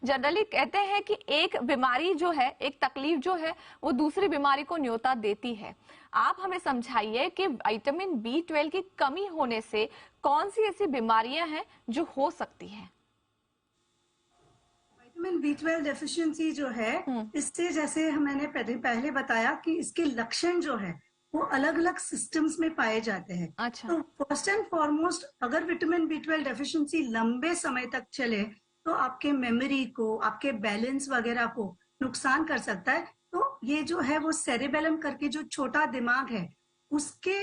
Generally कहते हैं कि एक बीमारी जो है, एक तकलीफ जो है, वो दूसरी बीमारी को न्योता देती है। आप हमें समझाइए कि विटामिन B12 की कमी होने से कौन सी ऐसी बीमारियां हैं जो हो सकती हैं? विटामिन B12 डेफिशिएंसी जो है, इससे जैसे मैंने पहले बताया कि इसके लक्षण जो है वो अलग अलग सिस्टम्स में पाए जाते हैं। अच्छा। तो फर्स्ट एंड फॉरमोस्ट अगर विटामिन B12 डेफिशिएंसी लंबे समय तक चले तो आपके मेमोरी को, आपके बैलेंस वगैरह को नुकसान कर सकता है। तो ये जो है वो सेरेबेलम करके जो छोटा दिमाग है उसके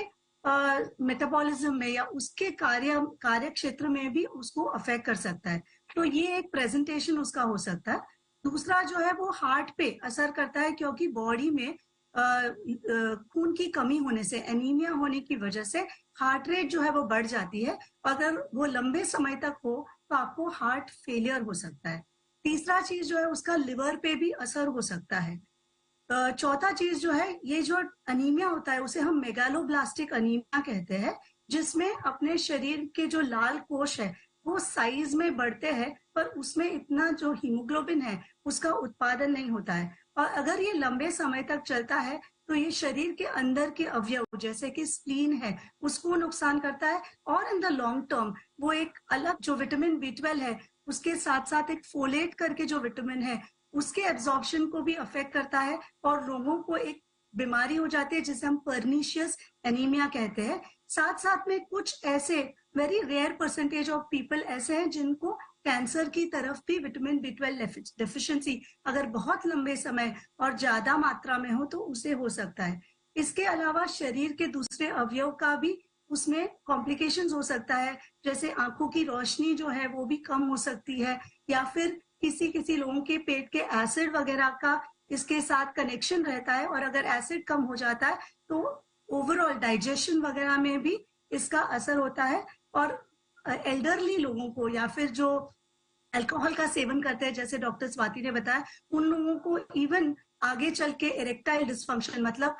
मेटाबॉलिज्म में या उसके कार्य क्षेत्र में भी उसको अफेक्ट कर सकता है। तो ये एक प्रेजेंटेशन उसका हो सकता है। दूसरा जो है वो हार्ट पे असर करता है, क्योंकि बॉडी में खून की कमी होने से, एनीमिया होने की वजह से हार्ट रेट जो है वो बढ़ जाती है। अगर वो लंबे समय तक हो तो आपको हार्ट फेलियर हो सकता है। तीसरा चीज जो है उसका लिवर पे भी असर हो सकता है। चौथा चीज जो है, ये जो अनीमिया होता है उसे हम मेगालोब्लास्टिक अनीमिया कहते हैं, जिसमें अपने शरीर के जो लाल कोश है वो साइज में बढ़ते हैं, पर उसमें इतना जो हीमोग्लोबिन है उसका उत्पादन नहीं होता है। और अगर ये लंबे समय तक चलता है तो ये शरीर के अंदर के अवयव जैसे कि स्प्लीन है उसको नुकसान करता है। और इन द लॉन्ग टर्म वो एक अलग जो विटामिन B12 है उसके साथ साथ एक फोलेट करके जो विटामिन है उसके एब्जॉर्प्शन को भी अफेक्ट करता है, और लोगों को एक बीमारी हो जाती है जिसे हम पर्निशियस एनीमिया कहते हैं। साथ साथ में कुछ ऐसे very rare percentage of people ऐसे हैं जिनको कैंसर की तरफ भी विटामिन B12 डेफिशिएंसी अगर बहुत लंबे समय और ज्यादा मात्रा में हो तो उसे हो सकता है। इसके अलावा शरीर के दूसरे अवयव का भी उसमें कॉम्प्लिकेशंस हो सकता है, जैसे आंखों की रोशनी जो है वो भी कम हो सकती है, या फिर किसी लोगों के पेट के एसिड वगैरह का इसके साथ कनेक्शन रहता है। और अगर एसिड कम हो जाता है तो ओवरऑल डाइजेशन वगैरह में भी इसका असर होता है। और एल्डरली लोगों को या फिर जो अल्कोहल का सेवन करते हैं, जैसे डॉक्टर स्वाति ने बताया, उन लोगों को इवन आगे चल के इरेक्टाइल डिस्फंक्शन मतलब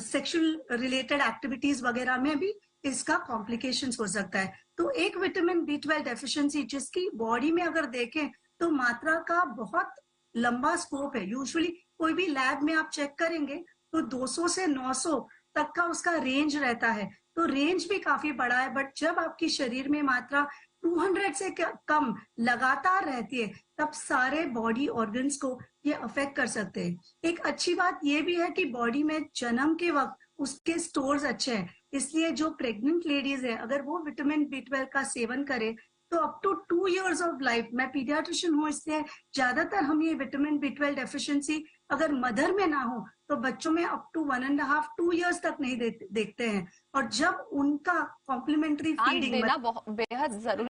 सेक्सुअल रिलेटेड एक्टिविटीज वगैरह में भी इसका कॉम्प्लिकेशंस हो सकता है। तो एक विटामिन B12 डेफिशिएंसी जिसकी बॉडी में अगर देखें तो मात्रा का बहुत लंबा स्कोप है। यूजुअली कोई भी लैब में आप चेक करेंगे तो 200 से 900 तक का उसका रेंज रहता है, तो रेंज भी काफी बड़ा है। बट जब आपकी शरीर में मात्रा 200 से कम लगातार रहती है तब सारे बॉडी ऑर्गन्स को ये अफेक्ट कर सकते हैं। एक अच्छी बात ये भी है कि बॉडी में जन्म के वक्त उसके स्टोर्स अच्छे हैं, इसलिए जो प्रेग्नेंट लेडीज है अगर वो विटामिन B12 का सेवन करे तो up to 2 years of life, मैं पीडियाट्रिशियन हूँ इसलिए ज्यादातर हम ये विटामिन B12 डेफिशिएंसी अगर मदर में ना हो तो बच्चों में अप टू 1.5 2 years तक नहीं देखते हैं। और जब उनका कॉम्प्लीमेंट्री फीडिंग बेहद जरूरी